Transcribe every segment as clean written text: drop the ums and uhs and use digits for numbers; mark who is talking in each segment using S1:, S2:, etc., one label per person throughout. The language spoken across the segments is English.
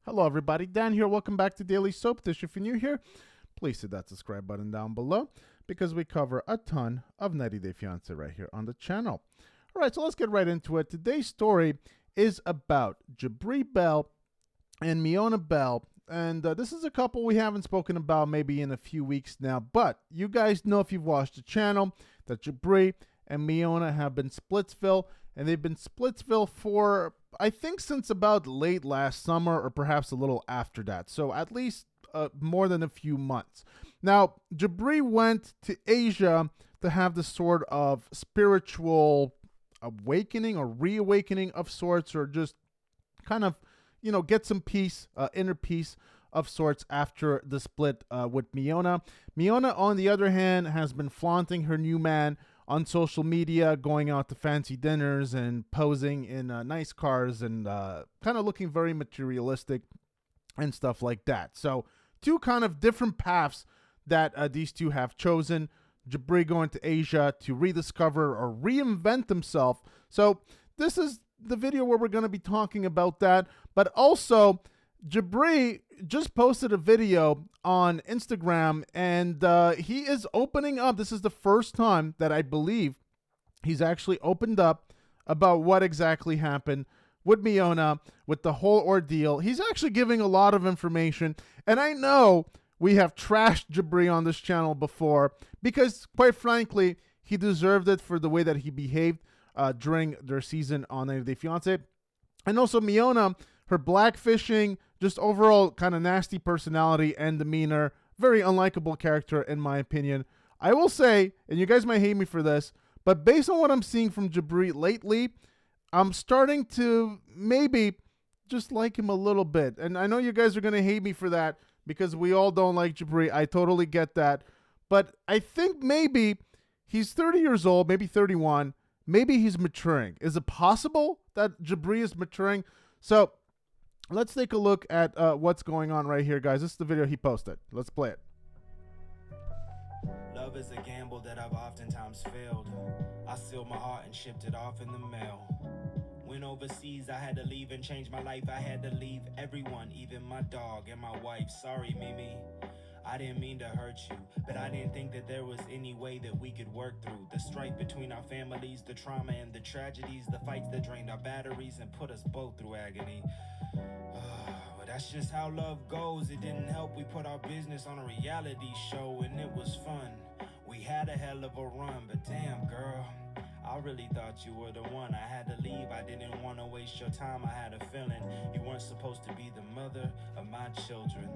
S1: Hello everybody, Dan here. Welcome back to Daily Soap Dish. If you're new here, please hit that subscribe button down below because we cover a ton of 90 Day Fiancé right here on the channel. All right, so let's get right into it. Today's story is about Jibri Bell and Miona Bell. And this is a couple we haven't spoken about maybe in a few weeks now. But you guys know, if you've watched the channel, that Jibri and Miona have been Splitsville. And they've been Splitsville for, I think, since about late last summer or perhaps a little after that. So at least more than a few months. Now, Jibri went to Asia to have the sort of spiritual awakening or reawakening of sorts, or just kind of, you know, get some peace, inner peace of sorts after the split with Miona. Miona, on the other hand, has been flaunting her new man on social media, going out to fancy dinners and posing in nice cars and kind of looking very materialistic and stuff like that. So two kind of different paths that these two have chosen. Jibri going to Asia to rediscover or reinvent himself. So this is the video where we're going to be talking about that. But also, Jibri just posted a video on Instagram, and he is opening up. This is the first time that I believe he's actually opened up about what exactly happened with Miona, with the whole ordeal. He's actually giving a lot of information, and I know we have trashed Jibri on this channel before because, quite frankly, he deserved it for the way that he behaved during their season on 90 Day Fiancé. And also Miona, her blackfishing, just overall kind of nasty personality and demeanor, very unlikable character in my opinion. I will say, and you guys might hate me for this, but based on what I'm seeing from Jibri lately, I'm starting to maybe just like him a little bit. And I know you guys are going to hate me for that because we all don't like Jibri. I totally get that. But I think maybe he's 30 years old, maybe 31. Maybe he's maturing. Is it possible that Jibri is maturing? So let's take a look at what's going on right here, guys. This is the video he posted. Let's play it.
S2: Love is a gamble that I've oftentimes failed. I sealed my heart and shipped it off in the mail. When overseas, I had to leave and change my life. I had to leave everyone, even my dog and my wife. Sorry, Mimi. I didn't mean to hurt you, but I didn't think that there was any way that we could work through the strife between our families, the trauma and the tragedies, the fights that drained our batteries and put us both through agony. But that's just how love goes. It didn't help. We put our business on a reality show and it was fun. We had a hell of a run, but damn, girl, I really thought you were the one. I had to leave, I didn't want to waste your time. I had a feeling you weren't supposed to be the mother of my children.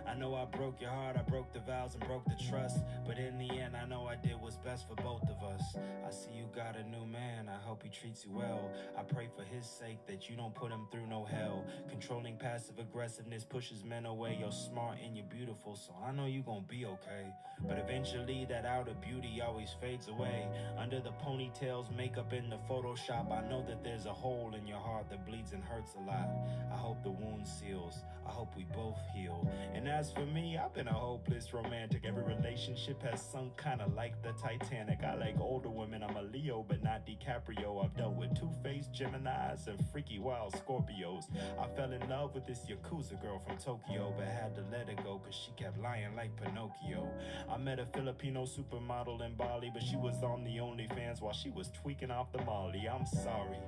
S2: I know I broke your heart, I broke the vows and broke the trust, but in the end I know I did what's best for both of us. I see you got a new man, I hope he treats you well. I pray for his sake that you don't put him through no hell. Controlling passive aggressiveness pushes men away. You're smart and you're beautiful, so I know you're gonna be okay. But eventually that outer beauty always fades away. Under the ponytails, makeup in the Photoshop, I know that there's a hole in your heart that bleeds and hurts a lot. I hope the wound seals, I hope we both heal. And as for me, I've been a hopeless romantic. Every relationship has sunk kinda like the Titanic. I like older women, I'm a Leo but not DiCaprio. I've dealt with two-faced Geminis and freaky wild Scorpios. I fell in love with this Yakuza girl from Tokyo, but had to let it go cause she kept lying like Pinocchio. I met a Filipino supermodel in Bali, but she was on the OnlyFans while she was tweaking off the Molly. I'm sorry,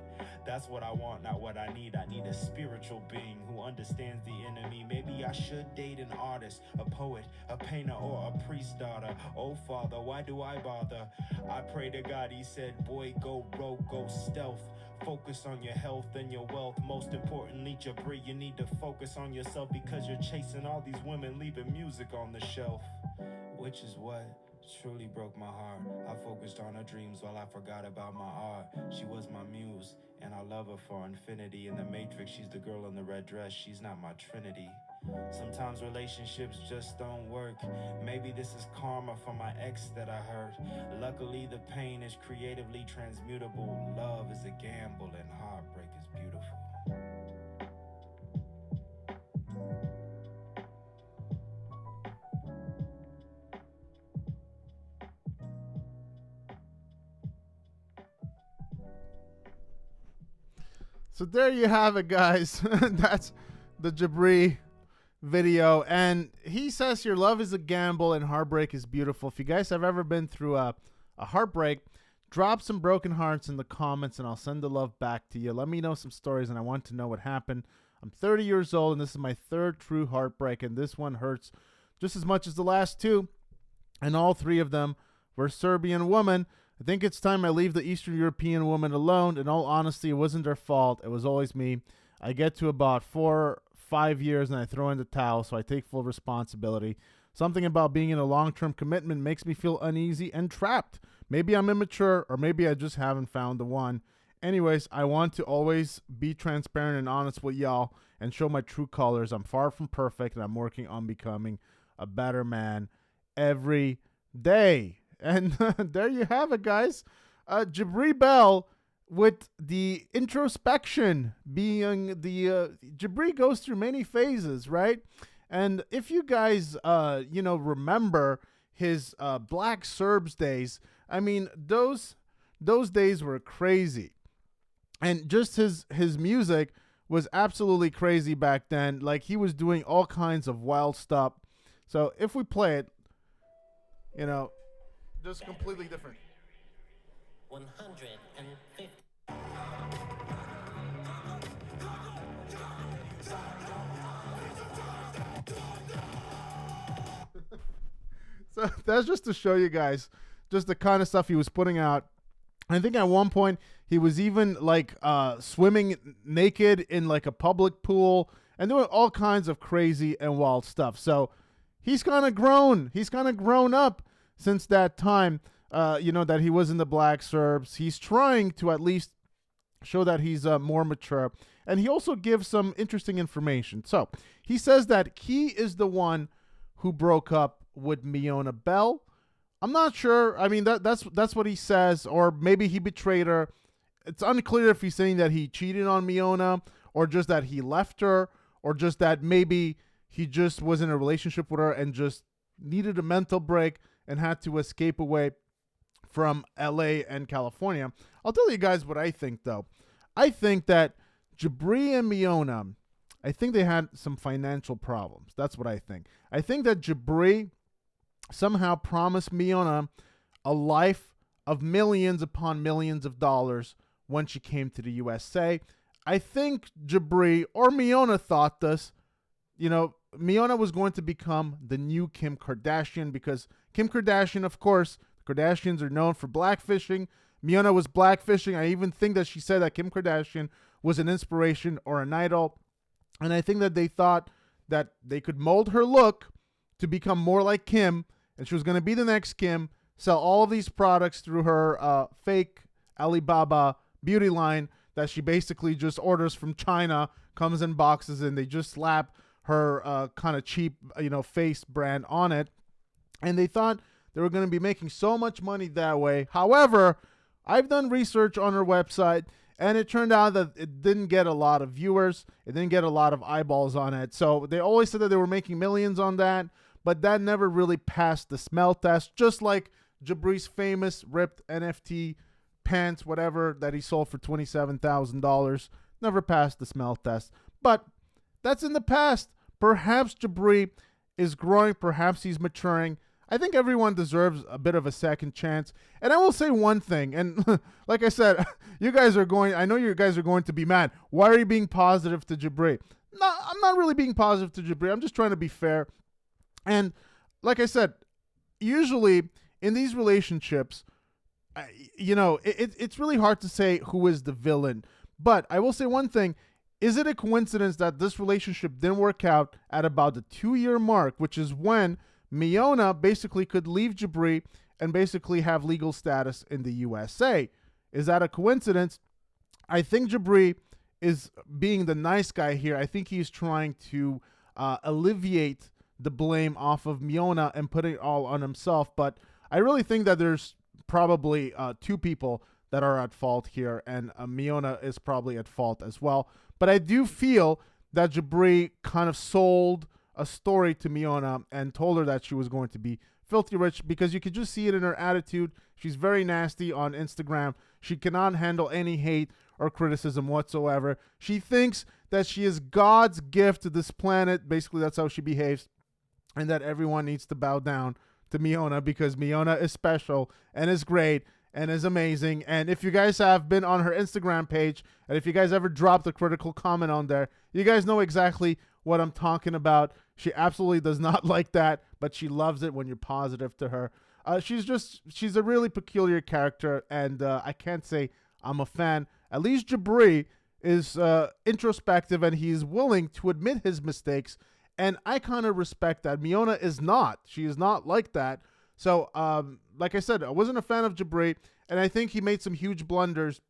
S2: that's what I want, not what I need. I need a spiritual being who understands the enemy. Maybe I should date an artist, a poet, a painter, or a priest daughter. Oh Father, why do I bother? I pray to God, he said, boy, go rogue, go stealth. Focus on your health and your wealth. Most importantly, Jibri, you need to focus on yourself because you're chasing all these women, leaving music on the shelf. Which is what truly broke my heart. I focused on her dreams while I forgot about my art. She was my muse, and I love her for infinity. In the Matrix, she's the girl in the red dress. She's not my trinity. Sometimes relationships just don't work. Maybe this is karma from my ex that I hurt. Luckily, the pain is creatively transmutable. Love is a gamble and heartbreak is beautiful.
S1: So there you have it, guys. the Jibri video, and he says here, love is a gamble and heartbreak is beautiful. If you guys have ever been through a heartbreak, drop some broken hearts in the comments and I'll send the love back to you. Let me know some stories, and I want to know what happened. I'm 30 years old, and this is my third true heartbreak, and this one hurts just as much as the last two, and all three of them were Serbian women. I think it's time I leave the Eastern European woman alone. In all honesty, it wasn't their fault. It was always me. I get to about 4 or 5 years and I throw in the towel, so I take full responsibility. Something about being in a long-term commitment makes me feel uneasy and trapped. Maybe I'm immature, or maybe I just haven't found the one. Anyways, I want to always be transparent and honest with y'all and show my true colors. I'm far from perfect, and I'm working on becoming a better man every day. And there you have it, guys. Jibri Bell with the introspection being the... Jibri goes through many phases, right? And if you guys, remember his Black Serbs days, I mean, those days were crazy. And just his music was absolutely crazy back then. Like, he was doing all kinds of wild stuff. So if we play it, just completely different.
S3: 150.
S1: So that's just to show you guys just the kind of stuff he was putting out. I think at one point he was even like swimming naked in like a public pool and doing all kinds of crazy and wild stuff. So he's kind of grown. He's kind of grown up since that time, that he was in the Black Serbs. He's trying to at least show that he's more mature. And he also gives some interesting information. So he says that he is the one who broke up with Miona Bell. I'm not sure. I mean, that's what he says, or maybe he betrayed her. It's unclear if he's saying that he cheated on Miona, or just that he left her, or just that maybe he just was in a relationship with her and just needed a mental break and had to escape away from LA and California. I'll tell you guys what I think, though. I think that Jibri and Miona, I think they had some financial problems. That's what I think. I think that Jibri somehow promised Miona a life of millions upon millions of dollars when she came to the USA. I think Jibri or Miona thought this. Miona was going to become the new Kim Kardashian, because Kim Kardashian, of course, the Kardashians are known for blackfishing. Miona was blackfishing. I even think that she said that Kim Kardashian was an inspiration or an idol. And I think that they thought that they could mold her look to become more like Kim, and she was going to be the next Kim, sell all of these products through her fake Alibaba beauty line that she basically just orders from China, comes in boxes, and they just slap her kind of cheap, face brand on it. And they thought they were going to be making so much money that way. However, I've done research on her website, and it turned out that it didn't get a lot of viewers. It didn't get a lot of eyeballs on it. So they always said that they were making millions on that, but that never really passed the smell test, just like Jibri's famous ripped NFT pants, whatever, that he sold for $27,000. Never passed the smell test. But that's in the past. Perhaps Jibri is growing. Perhaps he's maturing. I think everyone deserves a bit of a second chance. And I will say one thing, and like I said, I know you guys are going to be mad. Why are you being positive to Jibri? No, I'm not really being positive to Jibri. I'm just trying to be fair. And like I said, usually in these relationships, it's really hard to say who is the villain. But I will say one thing. Is it a coincidence that this relationship didn't work out at about the 2-year mark, which is when Miona basically could leave Jibri and basically have legal status in the USA? Is that a coincidence? I think Jibri is being the nice guy here. I think he's trying to alleviate the blame off of Miona and put it all on himself. But I really think that there's probably two people that are at fault here, and Miona is probably at fault as well. But I do feel that Jibri kind of sold a story to Miona and told her that she was going to be filthy rich because you could just see it in her attitude. She's very nasty on Instagram. She cannot handle any hate or criticism whatsoever. She thinks that she is God's gift to this planet. Basically, that's how she behaves, and that everyone needs to bow down to Miona because Miona is special and is great and is amazing. And if you guys have been on her Instagram page, and if you guys ever dropped a critical comment on there, you guys know exactly what I'm talking about. She absolutely does not like that, but she loves it when you're positive to her. She's a really peculiar character, and I can't say I'm a fan. At least Jibri is introspective, and he's willing to admit his mistakes, and I kind of respect that. Miona is not. She is not like that. So, like I said, I wasn't a fan of Jibri, and I think he made some huge blunders,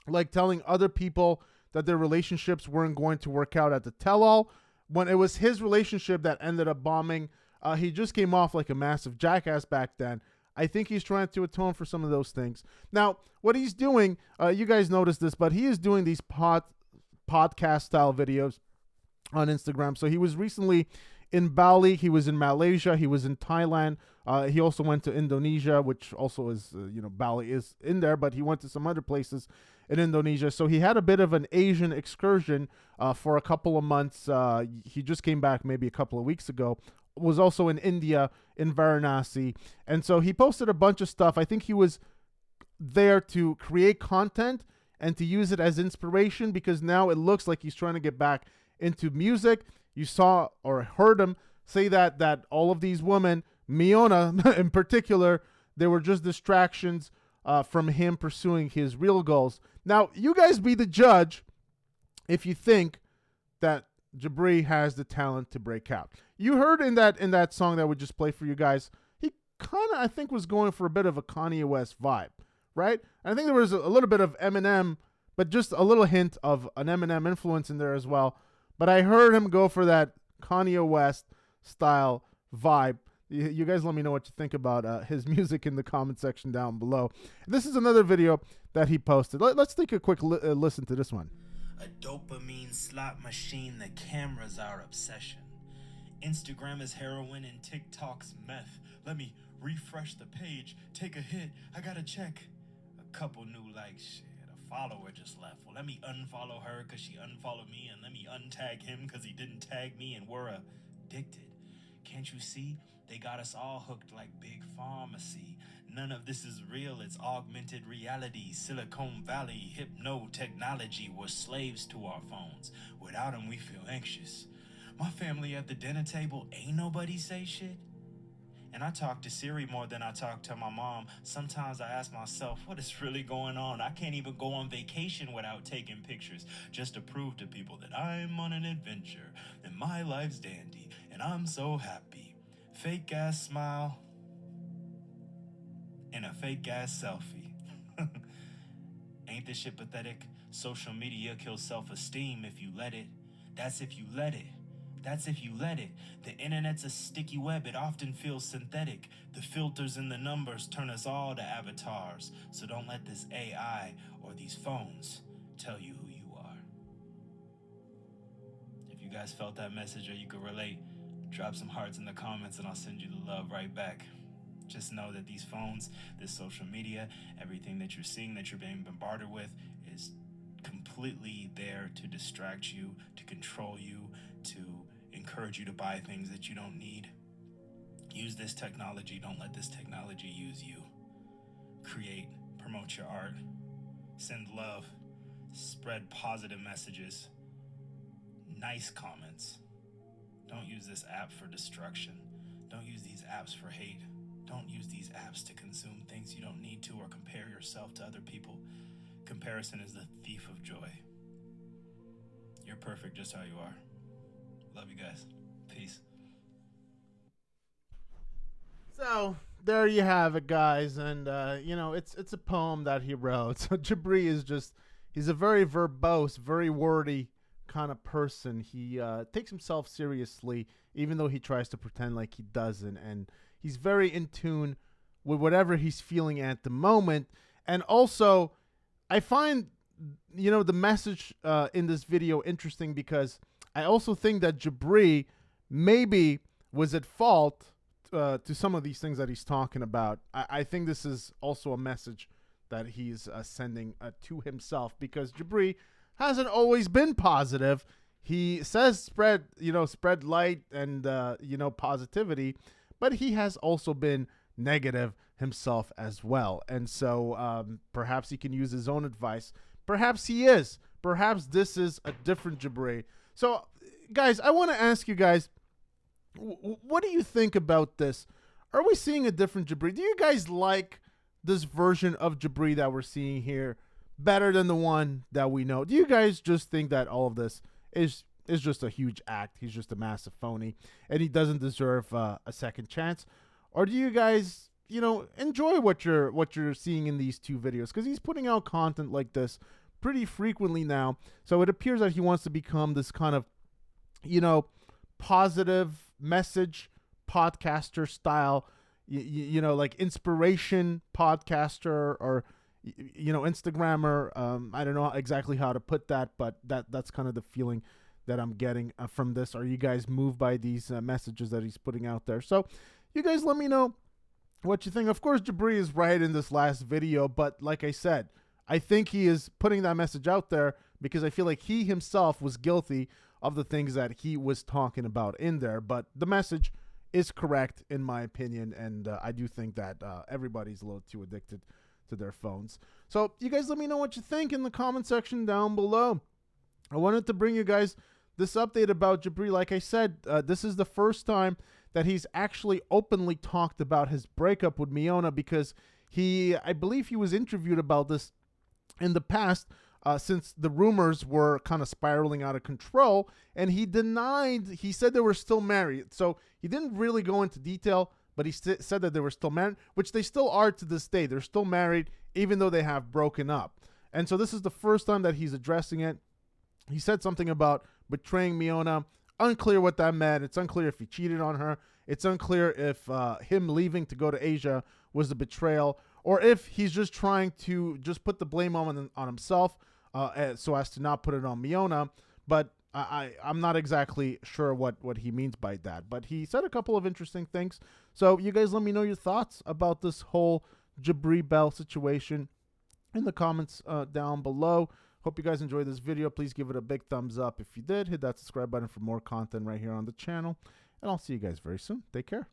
S1: like telling other people that their relationships weren't going to work out at the tell-all, when it was his relationship that ended up bombing. He just came off like a massive jackass back then. I think he's trying to atone for some of those things. Now, what he's doing, you guys noticed this, but he is doing these podcast-style videos on Instagram. So he was recently in Bali, he was in Malaysia, he was in Thailand. He also went to Indonesia, which also is, Bali is in there, but he went to some other places in Indonesia. So he had a bit of an Asian excursion for a couple of months. He just came back maybe a couple of weeks ago. Was also in India, in Varanasi. And so he posted a bunch of stuff. I think he was there to create content and to use it as inspiration, because now it looks like he's trying to get back into music. You saw or heard him say that all of these women, Miona in particular, they were just distractions from him pursuing his real goals. Now, you guys be the judge if you think that Jibri has the talent to break out. You heard in that song that we just played for you guys, he kind of, I think, was going for a bit of a Kanye West vibe, right? I think there was a little bit of Eminem, but just a little hint of an Eminem influence in there as well. But I heard him go for that Kanye West style vibe. You guys let me know what you think about his music in the comment section down below. This is another video that he posted. Let's take a quick listen to this one.
S2: A dopamine slot machine, the camera's our obsession. Instagram is heroin and TikTok's meth. Let me refresh the page, take a hit, I gotta check. A couple new likes, shit, a follower just left. Well, let me unfollow her cause she unfollowed me, and let me untag him cause he didn't tag me, and we're addicted. Can't you see? They got us all hooked like big pharmacy. None of this is real, it's augmented reality. Silicon Valley, hypno-technology. We're slaves to our phones. Without them, we feel anxious. My family at the dinner table, ain't nobody say shit. And I talk to Siri more than I talk to my mom. Sometimes I ask myself, what is really going on? I can't even go on vacation without taking pictures, just to prove to people that I'm on an adventure, and my life's dandy, and I'm so happy. Fake ass smile, and a fake ass selfie. Ain't this shit pathetic? Social media kills self-esteem if you let it. That's if you let it. That's if you let it. The internet's a sticky web, it often feels synthetic. The filters and the numbers turn us all to avatars. So don't let this AI or these phones tell you who you are. If you guys felt that message or you could relate, drop some hearts in the comments and I'll send you the love right back. Just know that these phones, this social media, everything that you're seeing, that you're being bombarded with, is completely there to distract you, to control you, to encourage you to buy things that you don't need. Use this technology, don't let this technology use you. Create, promote your art, send love, spread positive messages, nice comments. Don't use this app for destruction. Don't use these apps for hate. Don't use these apps to consume things you don't need to or compare yourself to other people. Comparison is the thief of joy. You're perfect just how you are. Love you guys. Peace.
S1: So there you have it, guys. And, it's a poem that he wrote. So Jibri is he's a very verbose, very wordy kind of person. He takes himself seriously, even though he tries to pretend like he doesn't. And he's very in tune with whatever he's feeling at the moment. And also, I find, the message in this video interesting, because I also think that Jibri maybe was at fault to some of these things that he's talking about, I think this is also a message that he's sending to himself, because Jibri hasn't always been positive. He says spread light and positivity, but he has also been negative himself as well. And so perhaps he can use his own advice. Perhaps he is. Perhaps this is a different Jibri. So, guys, I want to ask you guys, what do you think about this? Are we seeing a different Jibri? Do you guys like this version of Jibri that we're seeing here better than the one that we know? Do you guys just think that all of this is just a huge act? He's just a massive phony, and he doesn't deserve a second chance? Or do you guys, enjoy what you're seeing in these two videos? Because he's putting out content like this pretty frequently now, so it appears that he wants to become this kind of, positive message podcaster style, like inspiration podcaster, or Instagrammer. I don't know exactly how to put that, but that's kind of the feeling that I'm getting from this. Are you guys moved by these messages that he's putting out there? So you guys let me know what you think. Of course, Jibri is right in this last video, but like I said, I think he is putting that message out there because I feel like he himself was guilty of the things that he was talking about in there. But the message is correct in my opinion, and I do think that everybody's a little too addicted to their phones. So you guys let me know what you think in the comment section down below. I wanted to bring you guys this update about Jibri. Like I said, this is the first time that he's actually openly talked about his breakup with Miona, because I believe he was interviewed about this in the past, since the rumors were kind of spiraling out of control, and he said they were still married. So he didn't really go into detail, but he said that they were still married, which they still are to this day. They're still married, even though they have broken up. And so this is the first time that he's addressing it. He said something about betraying Miona. Unclear what that meant. It's unclear if he cheated on her. It's unclear if him leaving to go to Asia was a betrayal, or if he's just trying to just put the blame on himself, so as to not put it on Miona. But I'm not exactly sure what he means by that. But he said a couple of interesting things. So you guys let me know your thoughts about this whole Jibri Bell situation in the comments down below. Hope you guys enjoyed this video. Please give it a big thumbs up if you did. Hit that subscribe button for more content right here on the channel. And I'll see you guys very soon. Take care.